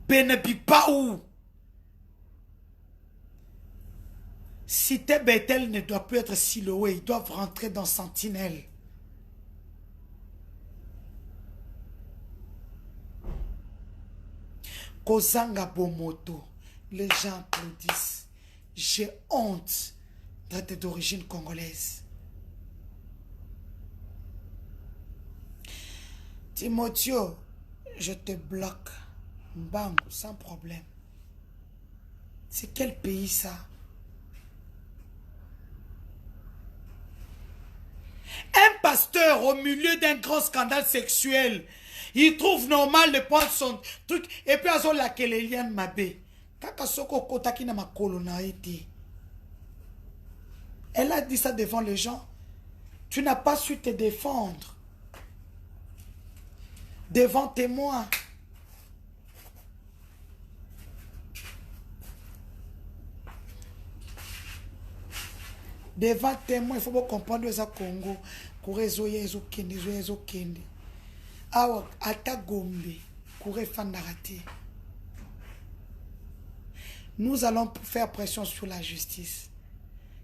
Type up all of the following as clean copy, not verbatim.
Benebibaou. Cité Bethel ne doit plus être Siloé, ils doivent rentrer dans Sentinelle. Kozanga Bomoto, les gens applaudissent. J'ai honte d'être d'origine congolaise. Timothée, je te bloque. Bam, sans problème. C'est quel pays ça? Un pasteur au milieu d'un grand scandale sexuel, il trouve normal de prendre son truc et puis il a les liens mabé. Elle a dit ça devant les gens. Tu n'as pas su te défendre devant témoins. Devant témoins, il faut comprendre ça Congo. Awa ata gombe kure fandarate. Nous allons faire pression sur la justice.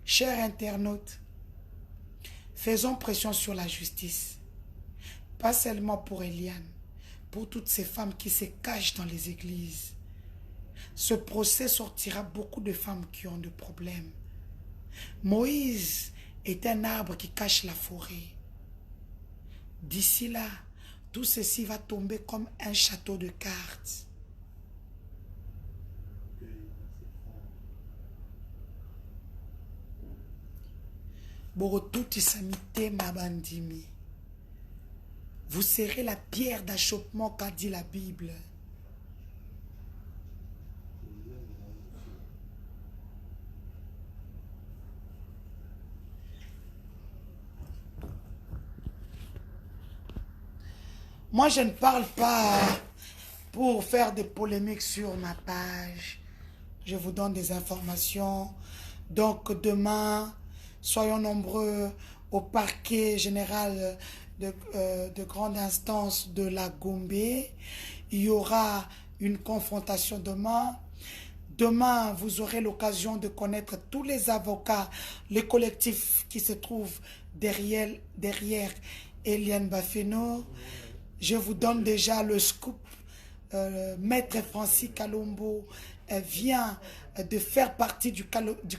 Chers internautes, faisons pression sur la justice. Pas seulement pour Eliane, pour toutes ces femmes qui se cachent dans les églises. Ce procès sortira beaucoup de femmes qui ont des problèmes. Moïse est un arbre qui cache la forêt. D'ici là, tout ceci va tomber comme un château de cartes. Borotuti samite mabandimi. Vous serez la pierre d'achoppement qu'a dit la Bible. Moi, je ne parle pas pour faire des polémiques sur ma page. Je vous donne des informations. Donc, demain, soyons nombreux au parquet général de grande instance de la Gombe. Il y aura une confrontation demain. Demain, vous aurez l'occasion de connaître tous les avocats, les collectifs qui se trouvent derrière Eliane Bafeno. Je vous donne déjà le scoop. Maître Francis Kalombo vient de faire partie du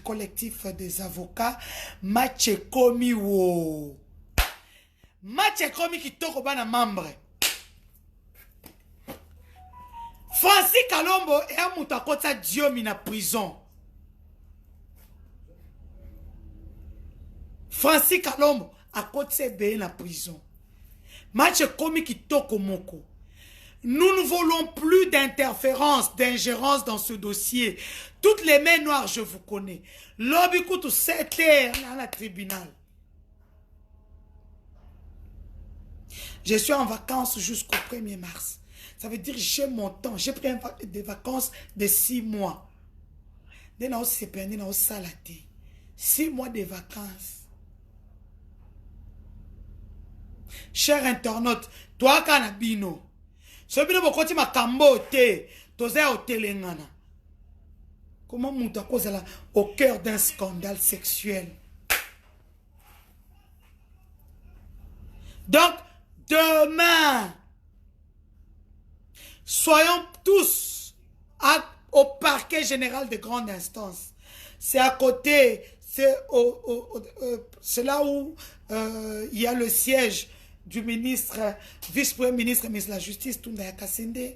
collectif des avocats. Match komi wo. Match komi qui toko bana membre. Francis Kalombo est un moutakota diomi na prison. Francis Kalombo a côté bé na prison. Match komi qui toko moko. Nous ne voulons plus d'interférence, d'ingérence dans ce dossier. Toutes les mains noires, je vous connais. Lobby coûte 7 heures dans le tribunal. Je suis en vacances jusqu'au 1er mars. Ça veut dire que j'ai mon temps. J'ai pris des vacances de 6 mois. 6 mois de vacances. Chers internautes, toi, Kanabino, ce bino bokoti makambo te, toza au telengana. Comment monta cause là au cœur d'un scandale sexuel? Donc, demain, soyons tous au parquet général de grande instance. C'est à côté, c'est là où il y a le siège du ministre, vice-premier ministre, ministre de la Justice, Tunda Yakasende.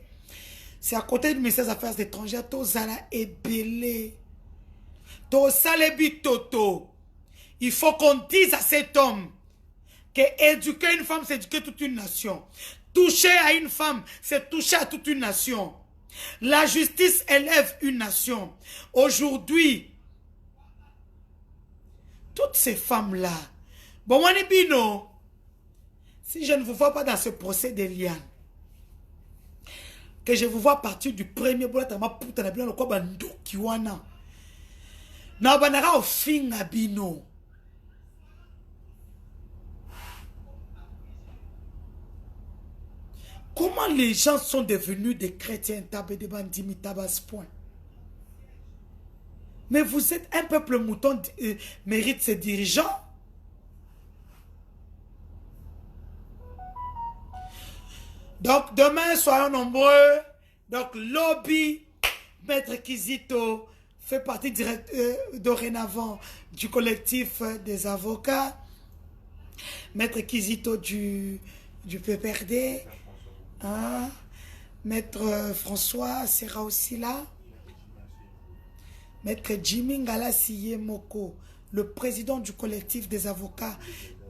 C'est à côté du ministère des Affaires étrangères, Tozala et Belé. Tosalebi Toto. Il faut qu'on dise à cet homme que éduquer une femme, c'est éduquer toute une nation. Toucher à une femme, c'est toucher à toute une nation. La justice élève une nation. Aujourd'hui, toutes ces femmes-là, bon, on est bino. Si je ne vous vois pas dans ce procès d'Eliane, que je vous vois partir du premier boulot, Comment les gens sont devenus des chrétiens tabés, des bandits tabas à ce point? Mais vous êtes un peuple mouton, mérite ses dirigeants. Donc demain, soyons nombreux. Donc lobby, Maître Kizito fait partie dorénavant du collectif des avocats. Maître Kizito du PPRD. Hein? Maître François sera aussi là. Maître Jimmy Ngala Moko, le président du collectif des avocats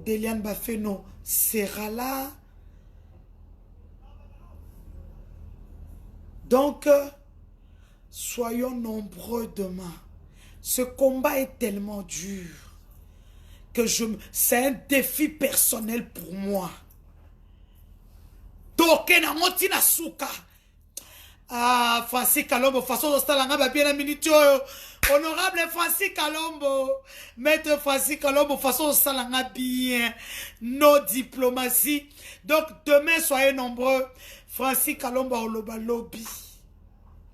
d'Eliane Bafeno, sera là. Donc, soyons nombreux demain. Ce combat est tellement dur que c'est un défi personnel pour moi. Tokena motina suka. Ah, Francis Kalombo, façon de style, bien la minute. Honorable Francis Kalombo, Maître Francis Kalombo, façon de style, bien nos diplomaties. Donc, demain, soyez nombreux. Francis Kalombo, Oloba Lobby.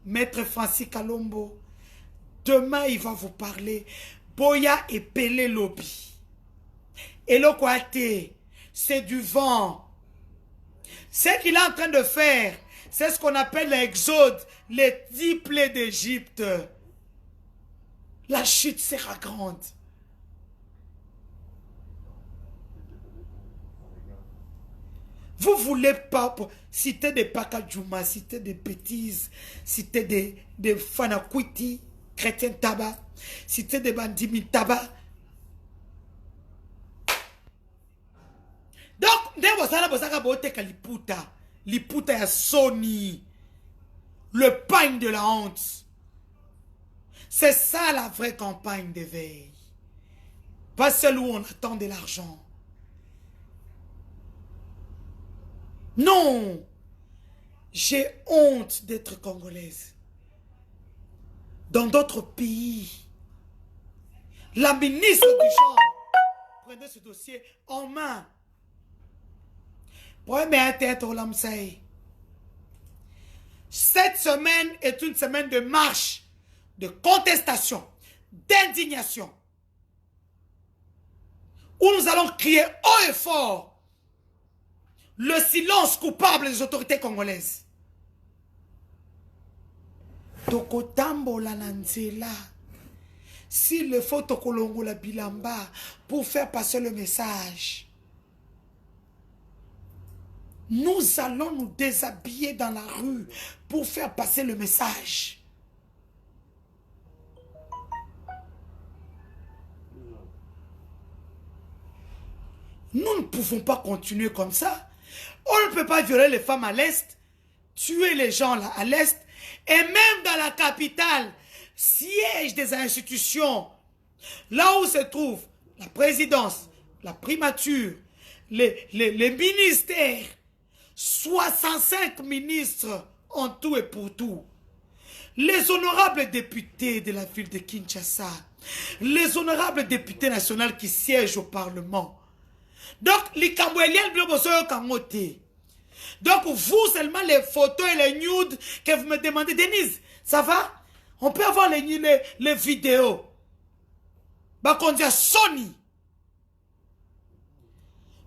Maître Francis Kalombo, demain, il va vous parler. Boya et Pelé Lobby. Et le Kouate, c'est du vent. Ce qu'il est en train de faire, c'est ce qu'on appelle l'exode, les 10 plaies d'Égypte. La chute sera grande. Vous voulez pas citer des Pakadjouma, citer des bêtises, citer des Fanakwiti, chrétiens tabac, citer des bandits tabac. Donc, liputa ya Sony, le pain de la honte. C'est ça la vraie campagne d'éveil. Pas celle où on attend de l'argent. Non, j'ai honte d'être congolaise. Dans d'autres pays, la ministre du genre prenait ce dossier en main. Cette semaine est une semaine de marche, de contestation, d'indignation, où nous allons crier haut et fort le silence coupable des autorités congolaises. Tokotambo la nanzela. S'il le faut, tokolongo la bilamba pour faire passer le message. Nous allons nous déshabiller dans la rue pour faire passer le message. Nous ne pouvons pas continuer comme ça. On ne peut pas violer les femmes à l'Est, tuer les gens là à l'Est, et même dans la capitale, siège des institutions, là où se trouve la présidence, la primature, les ministères, 65 ministres en tout et pour tout. Les honorables députés de la ville de Kinshasa, les honorables députés nationaux qui siègent au Parlement. Donc, les Cambouéliens, donc, vous seulement les photos et les nudes que vous me demandez. Denise, ça va? On peut avoir les vidéos. Bah, qu'on dit à Sony.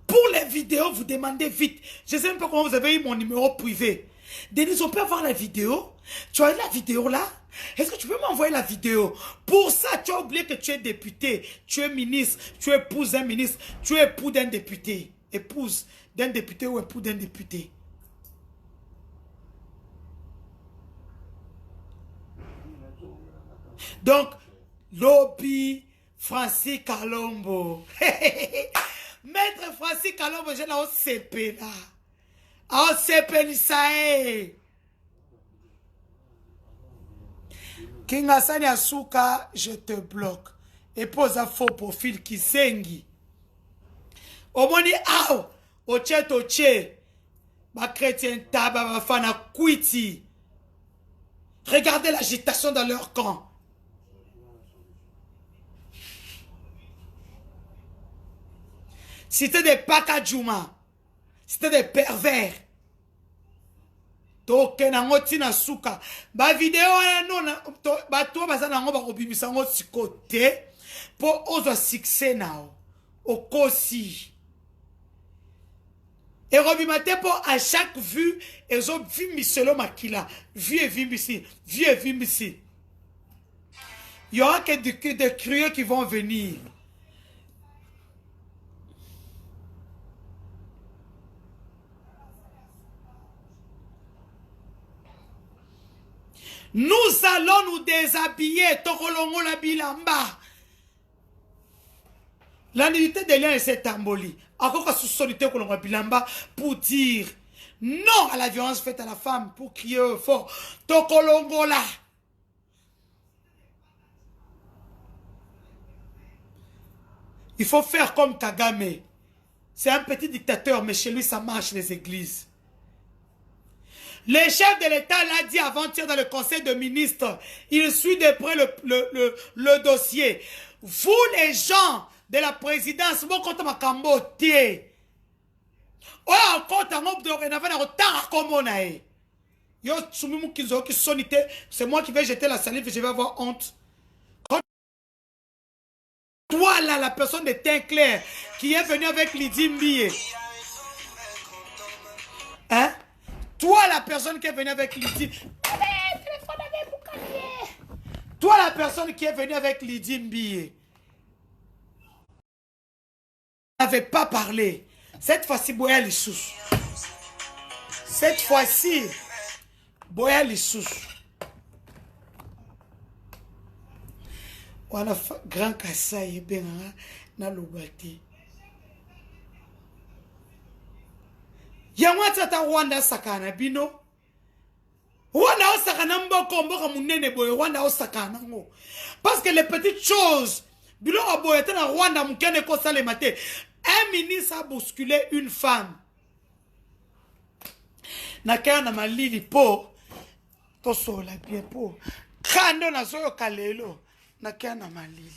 Pour les vidéos, vous demandez vite. Je ne sais même pas comment vous avez eu mon numéro privé. Denise, on peut avoir la vidéo? Tu as eu la vidéo là? Est-ce que tu peux m'envoyer la vidéo? Pour ça, tu as oublié que tu es député, tu es ministre, tu épouses un ministre, tu es époux d'un député. Épouse d'un député ou époux d'un député. Donc, lobby Francis Kalombo. Maître Francis Kalombo, j'ai la OCP là. OCP Lisae. Kingasani Asuka, je te bloque. Et pose un faux profil qui sengi. Omoni ao, oche toche. Ma chrétien taba, ma fana kwiti. Regardez l'agitation dans leur camp. C'était des Pakadjouma. C'était des pervers. toke nango tina suka ba video wana ba to baza nango ba kobimisa ngo sikote po ozo succès nao okosi et robimate po à chaque vue ezo vimiselo makila vie vimisi vie vimisi. Il y aura que des curieux qui vont venir. Nous allons nous déshabiller. Tokolongo la bilamba. La nudité de l'un est cette amboli. Encore sous solité kolongo la bilamba pour dire non à la violence faite à la femme, pour crier fort. Tokolongo la. Il faut faire comme Kagame. C'est un petit dictateur, mais chez lui, ça marche les églises. Le chef de l'État l'a dit avant-hier dans le conseil de ministres. Il suit de près le dossier. Vous, les gens de la présidence, vous comptez ma cambotier. Oh, compte un homme de Renavan, c'est moi qui vais jeter la salive et je vais avoir honte. Toi là, la personne de teint clair qui est venue avec Lydie Mbie. Hein? Toi la personne qui est venue avec Lydie. Toi la personne qui est venue avec Lydie Mbie. N'avait pas parlé. Cette fois-ci, Boya Lissous. Cette fois-ci, Boya Lissous. Wana grand Kassai benga na lobati. Yamwa tata Rwanda sakana bino. Rwanda osakana mboko mboka munene boye Rwanda osakana ngo. Parce que les petites choses bilo aboye tana Rwanda mukene ko sale maté. Un ministre a bousculé une femme. Nakaya na malili po to sola bien po. Kando na soyo kalelo. Nakaya na malili.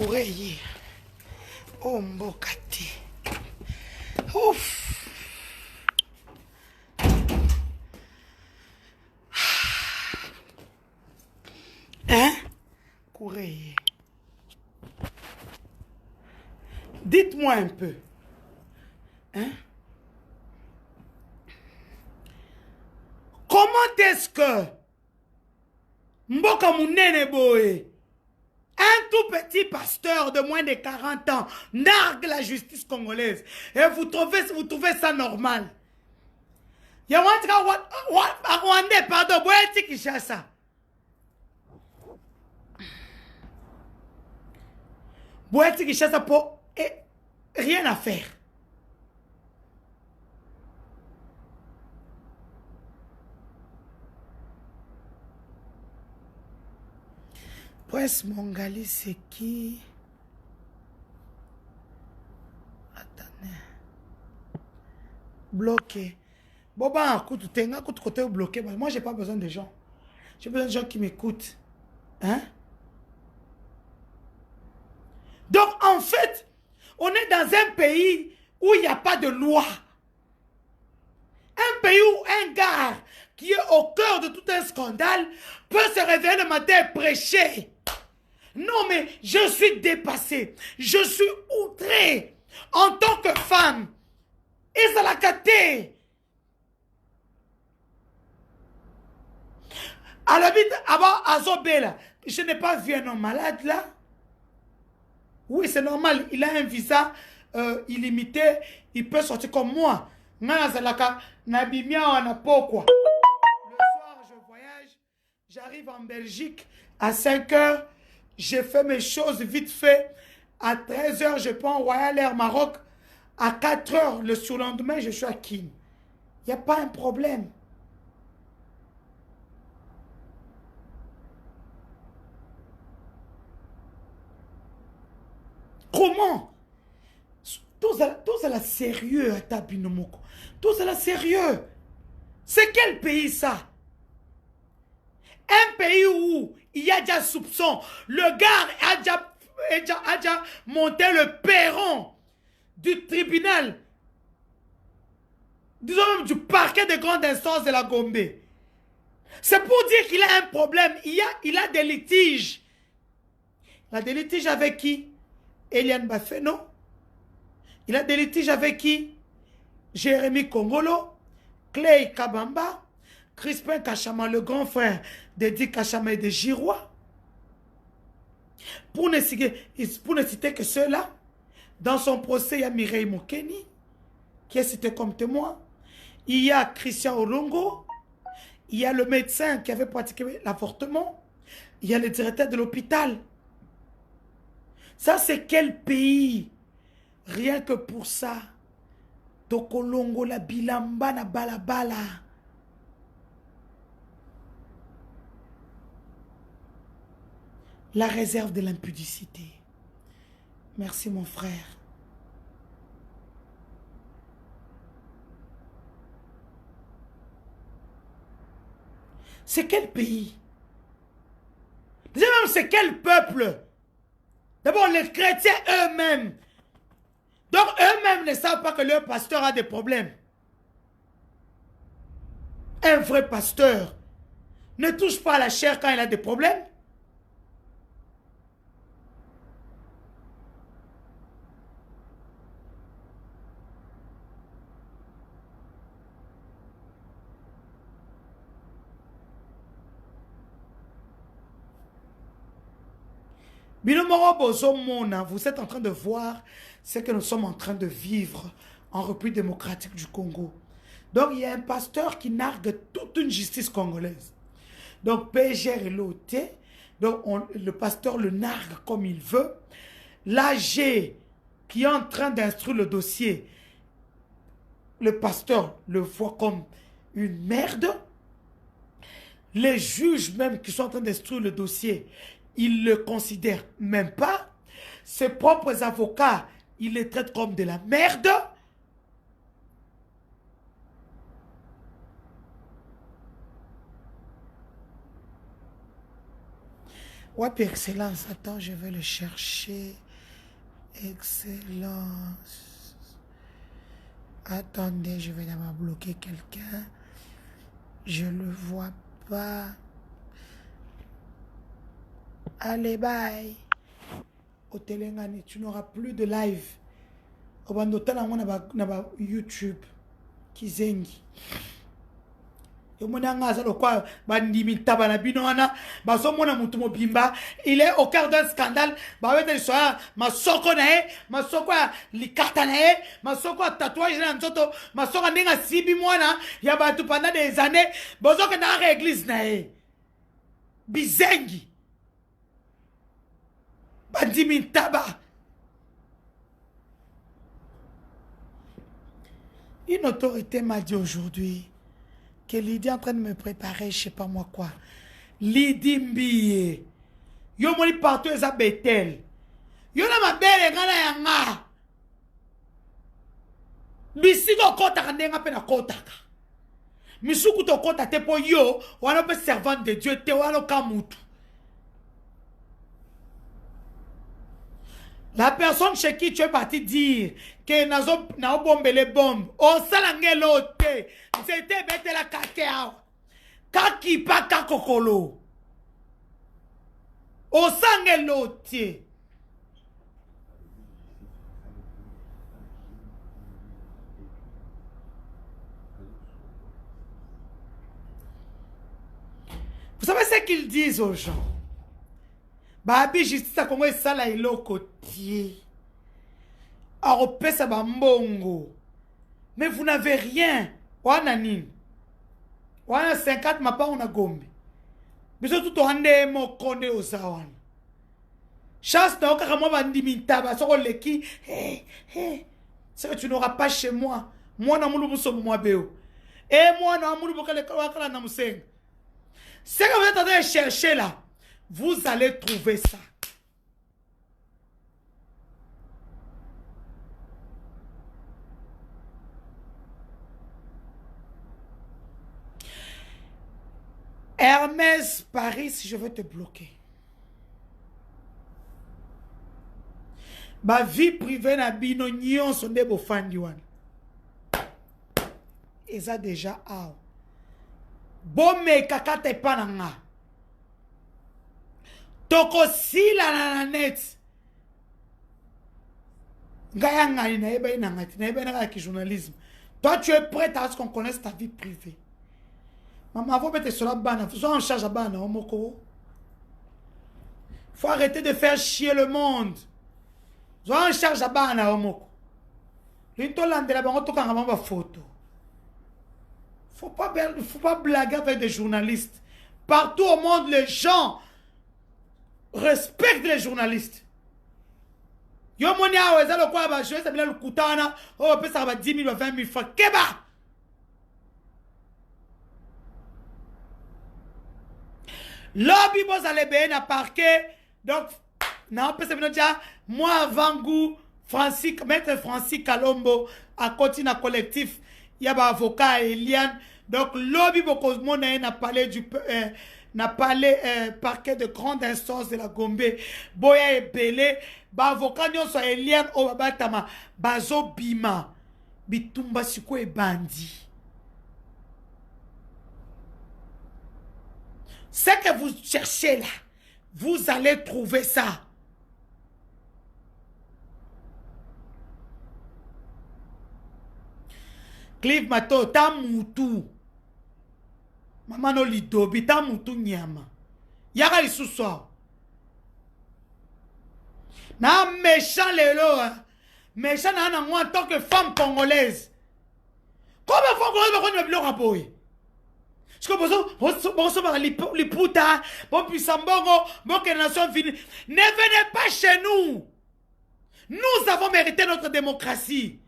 Oreiller. Oh mbokati. Ouf. Hein? Oreiller. Dites-moi un peu. Hein? Comment est-ce que Mboka Mounene Boé, un tout petit pasteur de moins de 40 ans, nargue la justice congolaise et vous trouvez ça normal? Yawantika Rwandais, pardon, Boéti Kishasa. Boéti Kishasa pour rien à faire. Prince Mongali, c'est qui? Attendez. Bloqué. Bon, bah, écoute, tu es côté bloqué. Moi, j'ai pas besoin de gens. J'ai besoin de gens qui m'écoutent. Hein? Donc, en fait, on est dans un pays où il n'y a pas de loi. Un pays où un gars qui est au cœur de tout un scandale peut se réveiller le matin et prêcher. Non, mais je suis dépassé. Je suis outré en tant que femme. Et ça l'a gâté. À la vite, avant Azobela, je n'ai pas vu un homme malade là. Oui, c'est normal. Il a un visa illimité. Il peut sortir comme moi. Le soir, je voyage. J'arrive en Belgique à 5 h. J'ai fait mes choses vite fait. À 13 h, je prends Royal Air Maroc. À 4 h, le surlendemain, je suis à Kim. Il n'y a pas un problème. Comment? Tout ça là sérieux à Tabinomoko. Tout ça là sérieux. C'est quel pays ça? Un pays où il y a déjà soupçon. Le gars a déjà monté le perron du tribunal, disons même du parquet de grande instance de la Gombe. C'est pour dire qu'il a un problème. Il a des litiges. Il a des litiges avec qui? Eliane Bafeno. Il a des litiges avec qui? Jérémy Kongolo, Clay Kabamba, Crispin Kachama, le grand frère d'Edi Kachama et de Girois. Pour ne citer que ceux-là, dans son procès, il y a Mireille Mokeni, qui est cité comme témoin. Il y a Christian Olongo. Il y a le médecin qui avait pratiqué l'avortement. Il y a le directeur de l'hôpital. Ça, c'est quel pays? Rien que pour ça. Tokolongo la bilamba na balabala. La réserve de l'impudicité. Merci mon frère. C'est quel pays? Déjà même c'est quel peuple? D'abord les chrétiens eux-mêmes. Donc eux-mêmes ne savent pas que leur pasteur a des problèmes. Un vrai pasteur ne touche pas à la chair quand il a des problèmes. Vous êtes en train de voir ce que nous sommes en train de vivre en République démocratique du Congo. Donc, il y a un pasteur qui nargue toute une justice congolaise. Donc, PGR est loté. Donc, le pasteur le nargue comme il veut. L'AG qui est en train d'instruire le dossier, le pasteur le voit comme une merde. Les juges même qui sont en train d'instruire le dossier, ils ne le considèrent même pas. Ses propres avocats, ils les traitent comme de la merde. Ouais, puis excellence. Attends, je vais le chercher. Excellence. Attendez, je vais d'abord bloquer quelqu'un. Je ne le vois pas. Allez, bye. Au Télégane, tu n'auras plus de live. Au bandotel, on a YouTube. Kizengi. Il est au cœur d'un scandale. Tatouage pendant des années. Bizengi. Une autorité m'a dit aujourd'hui que Lydie est en train de me préparer, je sais pas moi quoi. Lydie Mbiye. Yo moni partout eza Bethel. Yo na mabele ngana yanga. Bisiko kota ndenga pe na kotaka. Misuku to kota te po yo, wana pe servante de Dieu te wana kamutu. La personne chez qui tu es parti dire que nazo na bombe les bombes, on salange lote, c'était bête la kakea. Kaki pa kakokolo. On sange lote. Vous savez ce qu'ils disent aux gens? Babi justice à Congo et ça là il est au côté. Aropesa bambongo. Mais vous n'avez rien. Wana nini? Wana 50 mapa on a gombe. Biso tout ande mo konde osawana. Chasse na okaka mo bandi mintaba soko leki. C'est que tu n'auras pas chez moi. Moi na mulu buso moi beo. Et moi na mulu bokale kala na musenga. C'est que vous êtes en train de chercher là. Vous allez trouver ça. Hermès Paris, je veux te bloquer. Ma vie privée na bino nyon sonde bo fandi wana. Eza déjà aw. Bon me kakate pananga. Toko sila na net. Ngaya ngani na eba ina ngati na eba na ki journalisme. Toi tu es prêt à ce qu'on connaisse ta vie privée. Maman vous mettez sur la banane, vous en charge à banane omoko. Faut arrêter de faire chier le monde. Vous en charge à banane omoko. L'intolande la banane to kanga ba photo. Faut pas blaguer avec des journalistes. Partout au monde, les gens respectent les journalistes. Yo moni awe za lokwa ba jouer ça bila lukutana, oh pesa ba 10 000 ou 20 000 francs. Keba. Lobby boss allait bien à parquet. Donc non pesa bino dia moi avant goût Francis maître Francis Kalombo à continent collectif, il y a ba avocat Eliane. Donc lobby beaucoup de monde n'a parlé du n'a parlé parquet de grande instance de la Gombe. Boya et Belé, ba avocat nyon so Eliane o babatama bazo bima bitumba siko e bandi. Ce que vous cherchez là, vous allez trouver ça. Clive Mato, ta mutu. Maman no lidobi, ta mutu nyama. Yaka lisuso. Na méchant lelo, hein. Méchant na moi en tant que femme congolaise. Comment femme congolaise va connaître le boy? Parce que bonjour, les putas, bon puissant bongo, bon que nation finie. Ne venez pas chez nous. Nous avons mérité notre démocratie.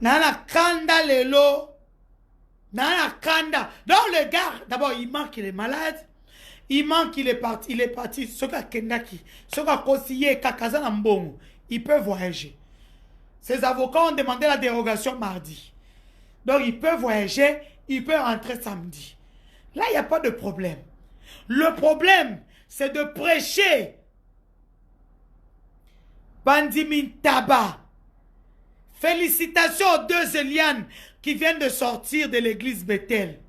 Nana kanda lelo. Nana kanda. Donc le gars, d'abord il manque qu'il est malade. Il manque qu'il est parti. Il est parti. Ce gars Kendaki. Ce gars Kossie Kakazan Mbongo. Il peut voyager. Ses avocats ont demandé la dérogation mardi. Donc il peut voyager. Il peut rentrer samedi. Là il n'y a pas de problème. Le problème c'est de prêcher. Bandimin Taba. Félicitations aux deux Eliane qui viennent de sortir de l'église Bethel.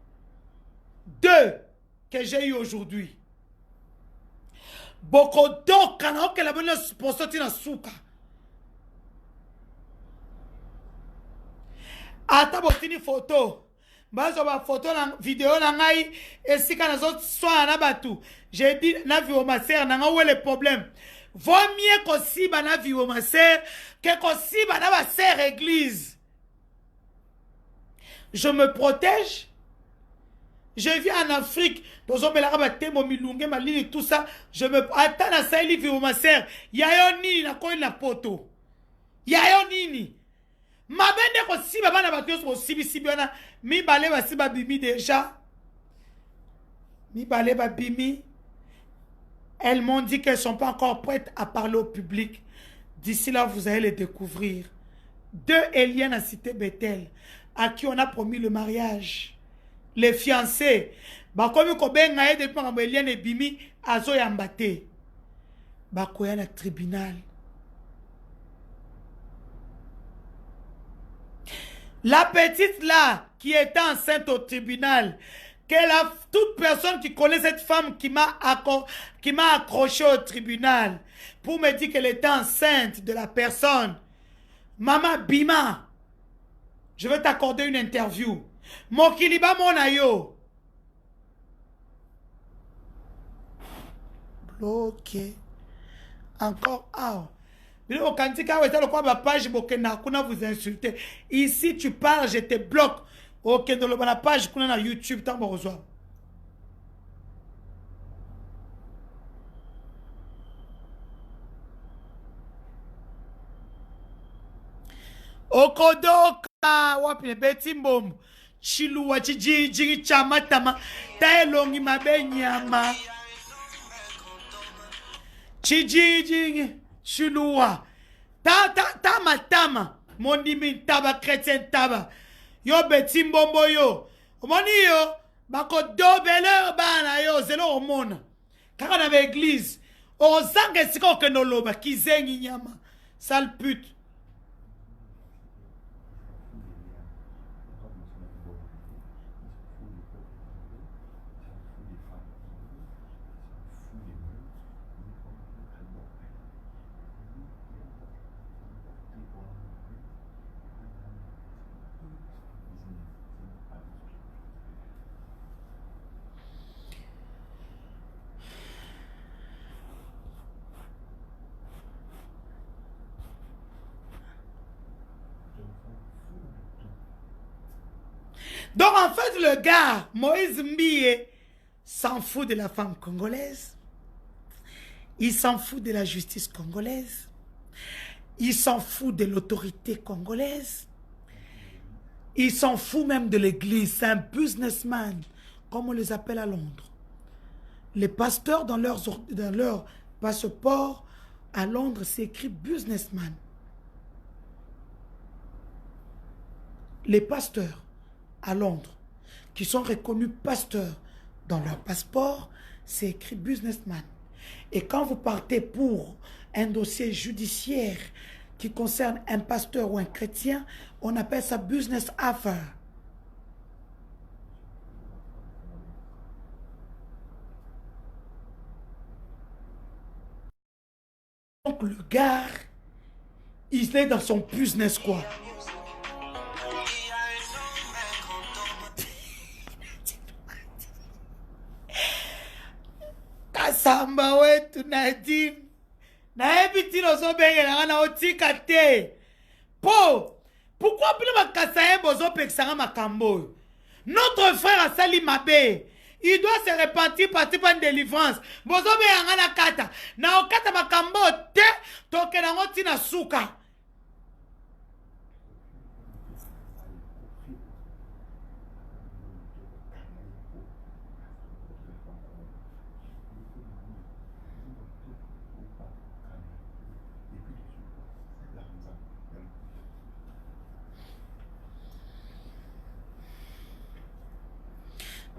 Deux que j'ai eu aujourd'hui. Beaucoup d'autres canaux que la bonne pour sortir dans souka. Attends, une photo. Bazo ba photo na vidéo na ngai et si kana zo soa na batu. J'ai dit na vie au ma sœur na où est le problème. Vaut mieux que si ba na vie au ma sœur que si ba na ba sœur église. Je me protège. Je vis en Afrique. Dans un mélange tout ça. Je me attends à ça il vit au ma sœur. Ya yo nini na ko na poto. Ya yo nini. Ma bende ko si baba na batio ko sibi sibiona mi balé ba si ba bimi déjà. Mi balé ba bimi. Elles m'ont dit qu'elles sont pas encore prêtes à parler au public. D'ici là vous allez les découvrir. Deux Eliane à Cité Bethel à qui on a promis le mariage. Les fiancés. Ba comme ko benga depuis que Eliane et bimi azo yambate. Ba koya na tribunal. La petite là, qui était enceinte au tribunal, toute personne qui connaît cette femme qui m'a accroché au tribunal pour me dire qu'elle était enceinte de la personne. Maman Bima, je vais t'accorder une interview. Mokiliba Monayo. Bloqué. Encore out. Vous insultez. Ici, tu parles, je te bloque. Ok, dans la page qu'on a YouTube, tant bon reçoit. Okodoka, wapi beti mbombo. Chiluwa chiji chama tama. Taelongi mabenyama. Chijijing, chinois. Ta matama. Mondimi taba, chrétien taba. Yo beti mbombo yo. Omoni yo. Bako dobele bana yo. Zelo omona. Kaka na église. Ozanga siko kenoloba. Kizengi nyama. Sale pute. Donc en fait, le gars, Moïse Mbie, s'en fout de la femme congolaise. Il s'en fout de la justice congolaise. Il s'en fout de l'autorité congolaise. Il s'en fout même de l'église. C'est un businessman, comme on les appelle à Londres. Les pasteurs, dans leur passeport, à Londres, c'est écrit businessman. Les pasteurs à Londres, qui sont reconnus pasteurs dans leur passeport, c'est écrit businessman. Et quand vous partez pour un dossier judiciaire qui concerne un pasteur ou un chrétien, on appelle ça business affair. Donc le gars, il est dans son business quoi. Samba wetu Nadine na ebiti lozo bengela na otika te po pourquoi plus makasa bozo pekisanga makambo. Notre frère a sali mabe, il doit se repentir partir par une délivrance. Bozo benganga na kata na okata makambo te toke na ngoti na suka.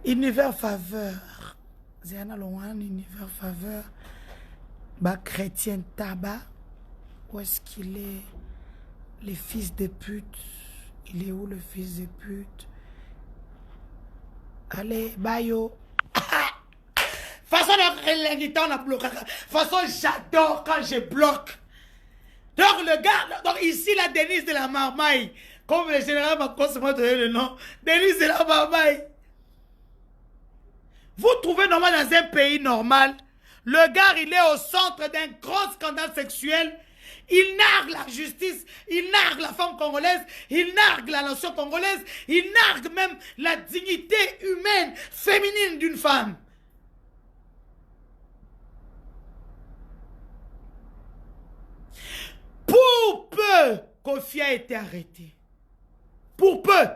Univers faveur. Zéana Lohan, univers faveur. Bah, chrétien tabac. Où est-ce qu'il est? Les fils de pute. Il est où le fils de pute? Allez, bayo. Façon on a bloqué. Façon j'adore quand je bloque. Donc le gars, donc ici la Denise de la Marmaille. Comme le général Macron m'a donné le nom. Denise de la Marmaille. Vous trouvez normal dans un pays normal, le gars il est au centre d'un grand scandale sexuel, il nargue la justice, il nargue la femme congolaise, il nargue la nation congolaise, il nargue même la dignité humaine, féminine d'une femme. Pour peu, Kofi a été arrêté. Pour peu.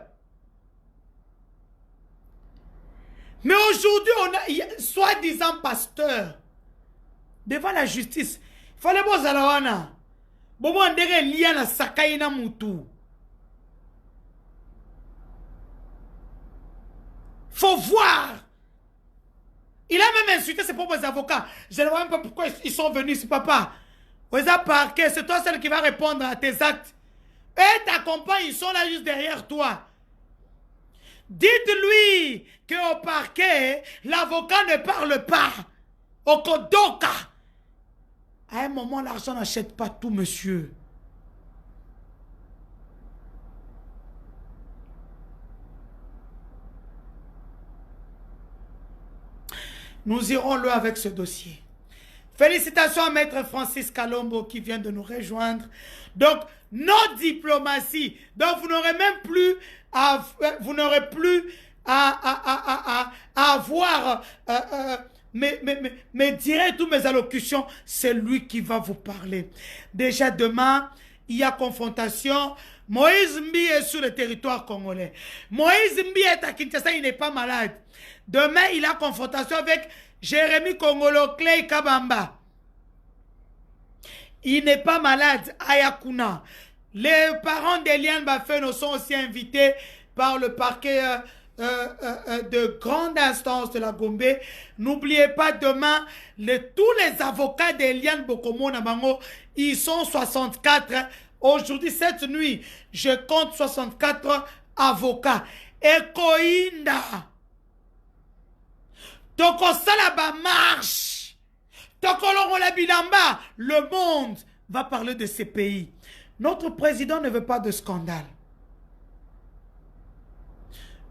Mais aujourd'hui, on a soi-disant pasteur devant la justice. Il fallait que Zalawana. Bobo ndere liya na sakai na mutu. Faut voir. Il a même insulté ses propres avocats. Je ne vois même pas pourquoi ils sont venus ici, papa. Vous avez parqué, c'est toi celle qui va répondre à tes actes. Et ta compagne, ils sont là juste derrière toi. Dites-lui qu'au parquet, l'avocat ne parle pas. Au Kodoka. À un moment, l'argent n'achète pas tout, monsieur. Nous irons loin avec ce dossier. Félicitations à Maître Francis Kalombo qui vient de nous rejoindre. Donc, nos diplomaties. Donc, vous n'aurez même plus à, avoir mes directs ou mes allocutions. C'est lui qui va vous parler. Déjà demain, il y a confrontation. Moïse Mbi est sur le territoire congolais. Moïse Mbi est à Kinshasa, il n'est pas malade. Demain, il a confrontation avec Jérémy Kongolo Clay Kabamba. Il n'est pas malade, Ayakuna. Les parents d'Eliane Bafeno sont aussi invités par le parquet de grande instance de la Gombe. N'oubliez pas demain, tous les avocats d'Eliane Bokomo Nabango, ils sont 64. Aujourd'hui, cette nuit, je compte 64 avocats. Et Koinda. Toko Salaba marche. Toko Longola Bilamba. Le monde va parler de ces pays. Notre président ne veut pas de scandale.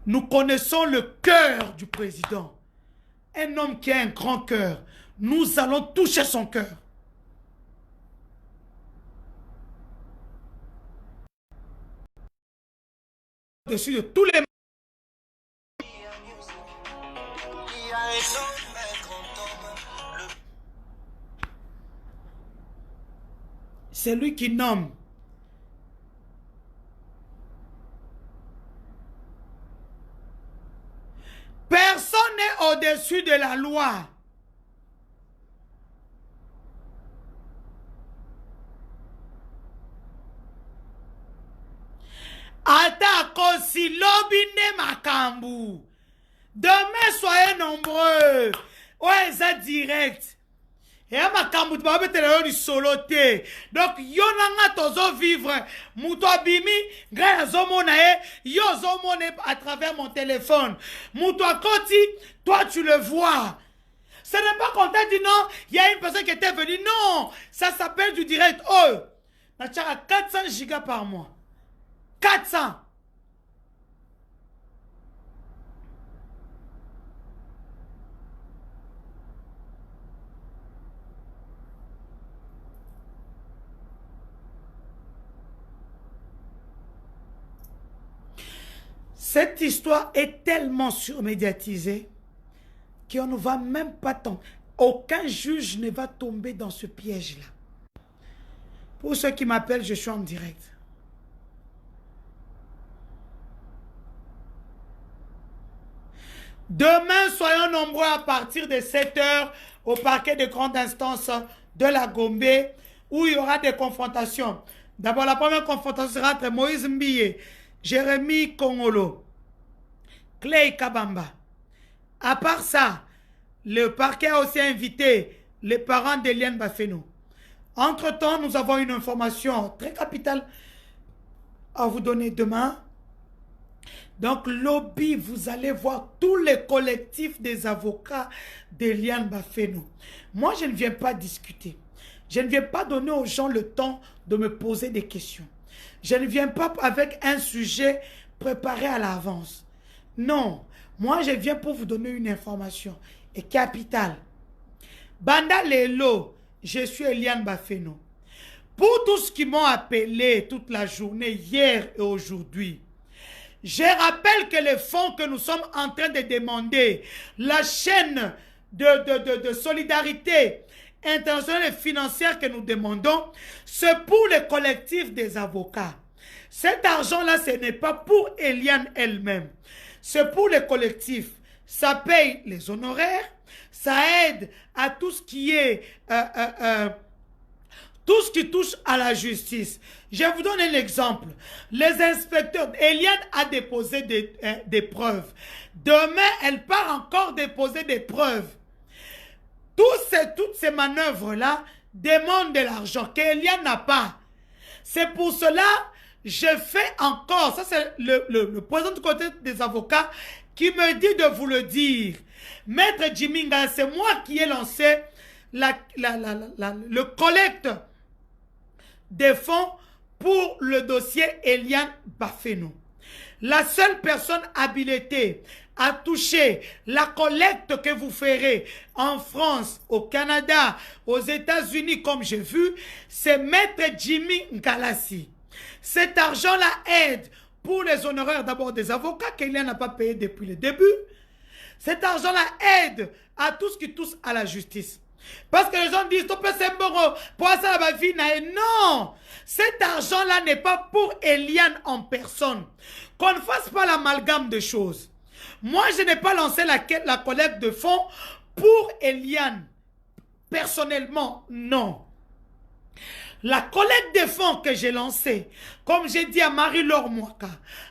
Nous connaissons le cœur du président. Un homme qui a un grand cœur. Nous allons toucher son cœur. Au-dessus de tous les... C'est lui qui nomme. Personne n'est au-dessus de la loi. Atako si lobine makambu. Demain, soyez nombreux. Ouais, c'est direct. Et à makambu, tu vas mettre le solo te. Donc, yonanga tozo vivre. Mouto abimi, grâce à zomonae, yo zomone à travers mon téléphone. Mouto akoti, toi tu le vois. Ce n'est pas qu'on t'a dit non, il y a une personne qui était venue. Non, ça s'appelle du direct. Oh, tu as 400 gigas par mois. 400. Cette histoire est tellement surmédiatisée qu'on ne va même pas tomber. Aucun juge ne va tomber dans ce piège-là. Pour ceux qui m'appellent, je suis en direct. Demain, soyons nombreux à partir de 7 h au parquet de grande instance de la Gombe où il y aura des confrontations. D'abord, la première confrontation sera entre Moïse Mbiye, Jérémy Kongolo, Clay Kabamba. À part ça, le parquet a aussi invité les parents d'Eliane Bafeno. Entre-temps, nous avons une information très capitale à vous donner demain. Donc, lobby, vous allez voir tous les collectifs des avocats d'Eliane Bafeno. Moi, je ne viens pas discuter. Je ne viens pas donner aux gens le temps de me poser des questions. Je ne viens pas avec un sujet préparé à l'avance. Non, moi, je viens pour vous donner une information et capitale. Banda Lelo, je suis Eliane Bafeno. Pour tous qui m'ont appelé toute la journée, hier et aujourd'hui, je rappelle que les fonds que nous sommes en train de demander, la chaîne de solidarité internationale et financière que nous demandons, c'est pour le collectif des avocats. Cet argent-là, ce n'est pas pour Eliane elle-même. C'est pour le collectif. Ça paye les honoraires, ça aide à tout ce qui est... tout ce qui touche à la justice. Je vous donne un exemple. Les inspecteurs, Eliane a déposé des preuves. Demain, elle part encore déposer des preuves. Toutes ces manœuvres-là demandent de l'argent qu'Eliane n'a pas. C'est pour cela je fais encore, ça c'est le président du côté des avocats qui me dit de vous le dire. Maître Jiminga, c'est moi qui ai lancé le collecte des fonds pour le dossier Eliane Bafeno. La seule personne habilitée à toucher la collecte que vous ferez en France, au Canada, aux États-Unis, comme j'ai vu, c'est Maître Jimmy Ngalassi. Cet argent-là aide pour les honoraires d'abord des avocats qu'Eliane n'a pas payé depuis le début. Cet argent-là aide à tout ce qui touche à la justice. Parce que les gens disent, non, cet argent-là n'est pas pour Eliane en personne. Qu'on ne fasse pas l'amalgame de choses. Moi, je n'ai pas lancé la collecte de fonds pour Eliane. Personnellement, non. La collecte des fonds que j'ai lancée, comme j'ai dit à Marie-Laure Mwaka,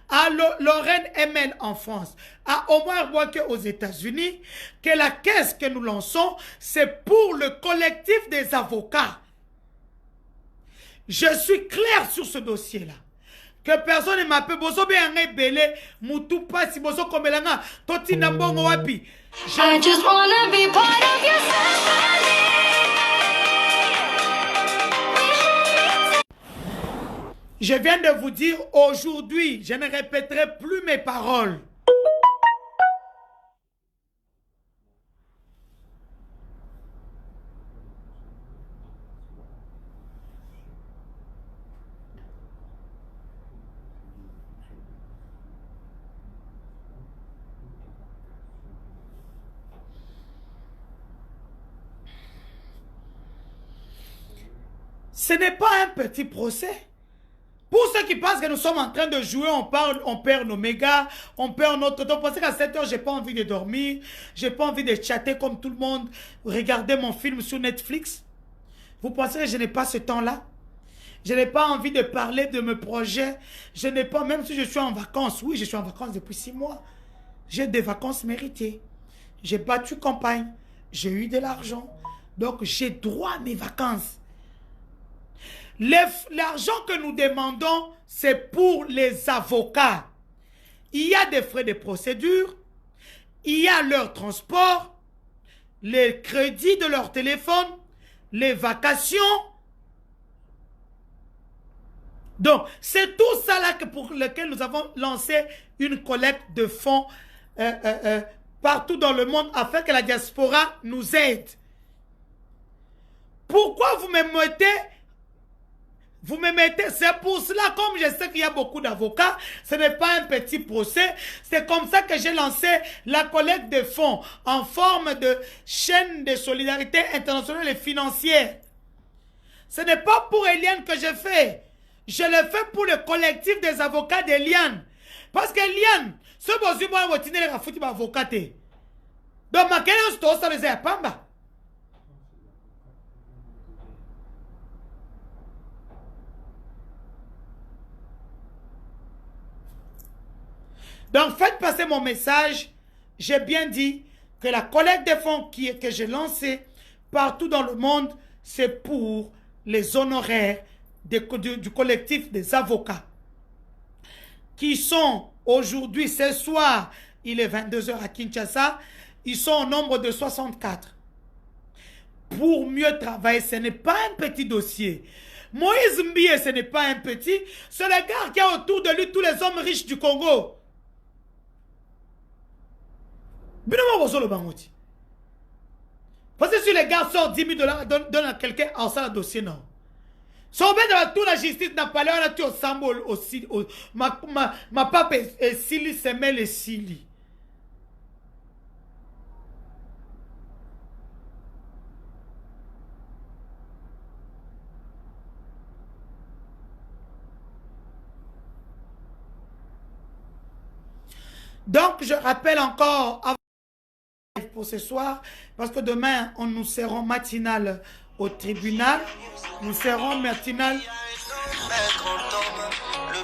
à Lorraine Emel en France, à Omar Bouaké aux États-Unis, que la caisse que nous lançons, c'est pour le collectif des avocats. Je suis clair sur ce dossier-là. Que personne ne m'appelle. Bozo bien belé, moutou pas si bozo komelanga, toti nambongo wapi. I just wanna be part of your family. Je viens de vous dire aujourd'hui, je ne répéterai plus mes paroles. Ce n'est pas un petit procès. Pour ceux qui pensent que nous sommes en train de jouer, on perd nos mégas, on perd notre temps. Parce qu'à 7 heures, je n'ai pas envie de dormir, je n'ai pas envie de chatter comme tout le monde, regarder mon film sur Netflix. Vous pensez que je n'ai pas ce temps-là? Je n'ai pas envie de parler de mes projets. Je n'ai pas, même si je suis en vacances, oui, je suis en vacances depuis 6 mois. J'ai des vacances méritées. J'ai battu campagne, j'ai eu de l'argent. Donc, j'ai droit à mes vacances. L'argent que nous demandons, c'est pour les avocats. Il y a des frais de procédure, il y a leur transport, les crédits de leur téléphone, les vacations. Donc, c'est tout ça là pour lequel nous avons lancé une collecte de fonds partout dans le monde afin que la diaspora nous aide. Pourquoi vous me mettez... Vous me mettez, c'est pour cela, comme je sais qu'il y a beaucoup d'avocats, ce n'est pas un petit procès. C'est comme ça que j'ai lancé la collecte de fonds en forme de chaîne de solidarité internationale et financière. Ce n'est pas pour Eliane que je fais. Je le fais pour le collectif des avocats d'Eliane. Parce qu'Eliane, ce besoin, moi, je vais vous dire avocat. Donc, ma question, c'est ça, pamba. Donc, faites passer mon message. J'ai bien dit que la collecte des fonds que j'ai lancée partout dans le monde, c'est pour les honoraires du collectif des avocats qui sont aujourd'hui, ce soir, il est 22 h à Kinshasa, ils sont au nombre de 64. Pour mieux travailler, ce n'est pas un petit dossier. Moïse Mbie, ce n'est pas un petit, c'est le gars qui a autour de lui tous les hommes riches du Congo. Parce que si les gars sortent 10 000 $, donne à quelqu'un en ça le dossier, non. Sauver de toute la justice n'a pas l'air d'être au symbole aussi. Ma pape est Sili, c'est mêle et Sili. Donc, je rappelle encore pour ce soir, parce que demain, nous serons matinal au tribunal. Nous serons matinal. Le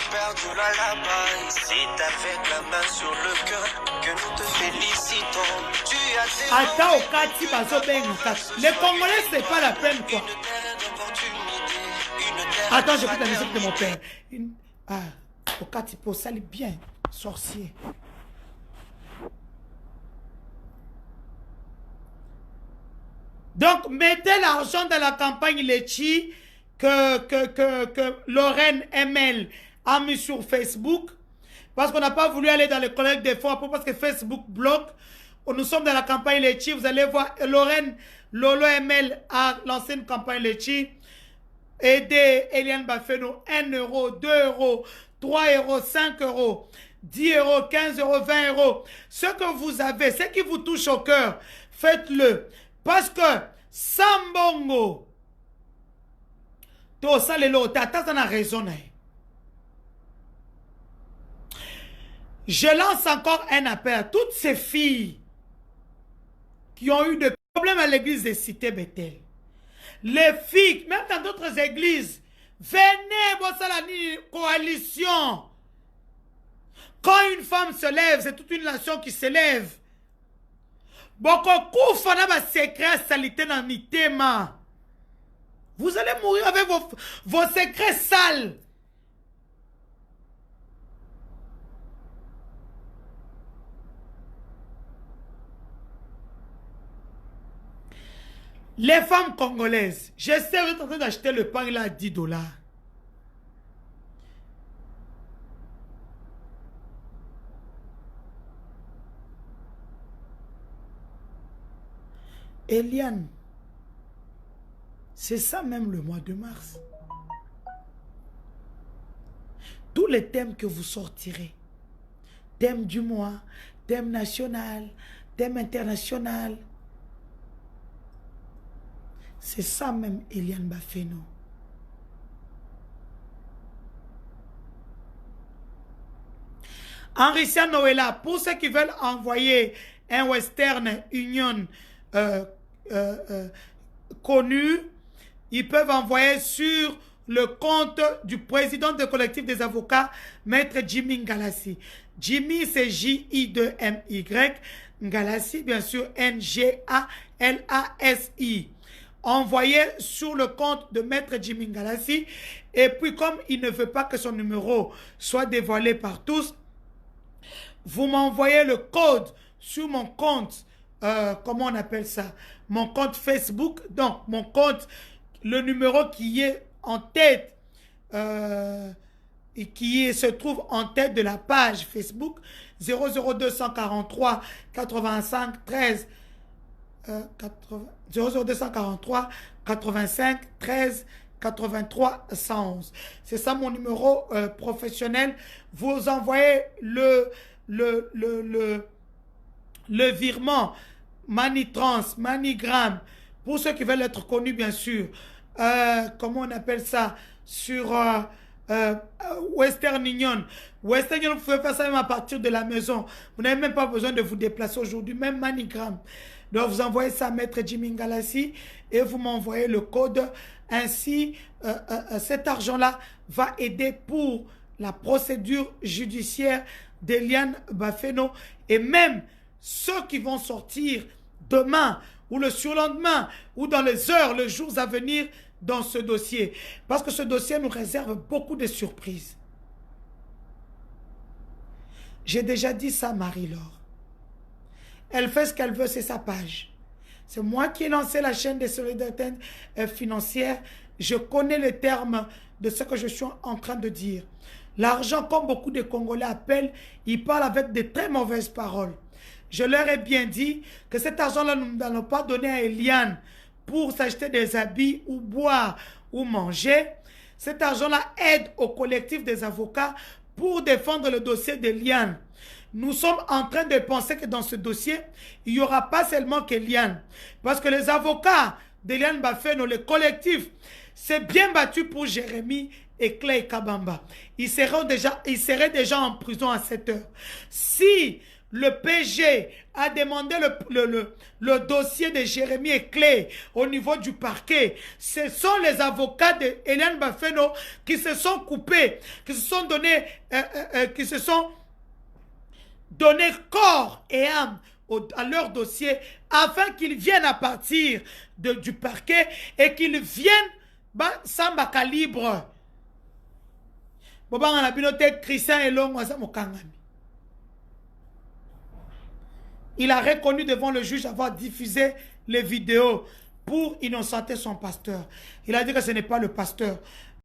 père du lullaby, c'est avec la main sur le cœur que nous te félicitons. Tu as attends, au Kati, les Congolais, c'est pas la peine, quoi. Attends, j'écoute la musique de mon père. Au Kati, pour ça, bien, sorcier. Donc, mettez l'argent dans la campagne Litchi que Lorraine Emel a mis sur Facebook. Parce qu'on n'a pas voulu aller dans les collectes des fonds parce que Facebook bloque. Nous sommes dans la campagne Litchi. Vous allez voir, Lolo Emel a lancé une campagne Litchi. Aidez Eliane Bafeno 1 €, 2 €, 3 €, 5 €, 10 €, 15 €, 20 €. Ce que vous avez, ce qui vous touche au cœur, faites-le. Parce que Sambongo, tout ça, t'as raison. Je lance encore un appel à toutes ces filles qui ont eu des problèmes à l'église de Cité Bethel. Les filles, même dans d'autres églises, Venez, Bossalani, coalition. Quand une femme se lève, c'est toute une nation qui se lève. Beaucoup fana ba secret salité dans mitema. Vous allez mourir avec vos secrets sales. Les femmes congolaises, je sais que vous êtes en train d'acheter le pain là à 10 $. Eliane, c'est ça même le mois de mars. Tous les thèmes que vous sortirez, thème du mois, thème national, thème international, c'est ça même Eliane Bafeno. Henri Noëlla, pour ceux qui veulent envoyer un Western Union connu, ils peuvent envoyer sur le compte du président du collectif des avocats, Maître Jimmy Ngalassi. Jimmy, c'est J-I-2-M-Y. Ngalassi, bien sûr, N-G-A-L-A-S-I. Envoyez sur le compte de Maître Jimmy Ngalassi. Et puis, comme il ne veut pas que son numéro soit dévoilé par tous, vous m'envoyez le code sur mon compte. Comment on appelle ça? Mon compte Facebook. Donc, mon compte, le numéro qui est en tête, et qui se trouve en tête de la page Facebook, 00243 85 13 00243 85 13 83 111. C'est ça mon numéro professionnel. Vous envoyez le virement Manitrans, Manigram, pour ceux qui veulent être connus, bien sûr. Comment on appelle ça? Sur Western Union. Western Union, vous pouvez faire ça même à partir de la maison. Vous n'avez même pas besoin de vous déplacer aujourd'hui, même Manigram. Donc, vous envoyez ça à Maître Jimmy Ngalassi et vous m'envoyez le code. Ainsi, cet argent-là va aider pour la procédure judiciaire d'Eliane Bafeno et même ceux qui vont sortir demain ou le surlendemain ou dans les heures, les jours à venir dans ce dossier. Parce que ce dossier nous réserve beaucoup de surprises. J'ai déjà dit ça à Marie-Laure. Elle fait ce qu'elle veut, c'est sa page. C'est moi qui ai lancé la chaîne des solidarités financières. Je connais les termes de ce que je suis en train de dire. L'argent, comme beaucoup de Congolais appellent, ils parlent avec de très mauvaises paroles. Je leur ai bien dit que cet argent-là, nous n'allons pas donner à Eliane pour s'acheter des habits ou boire ou manger. Cet argent-là aide au collectif des avocats pour défendre le dossier d'Eliane. Nous sommes en train de penser que dans ce dossier, il n'y aura pas seulement qu'Eliane. Parce que les avocats d'Eliane Bafeno, le collectif, s'est bien battu pour Jérémy et Clay Kabamba. Ils seraient déjà en prison à cette heure. Si le PG a demandé le dossier de Jérémy et Clay au niveau du parquet, ce sont les avocats d'Eliane Bafeno qui se sont coupés, qui se sont donné corps et âme à leur dossier afin qu'ils viennent à partir du parquet et qu'ils viennent sans calibre. Il a reconnu devant le juge avoir diffusé les vidéos pour innocenter son pasteur. Il a dit que ce n'est pas le pasteur.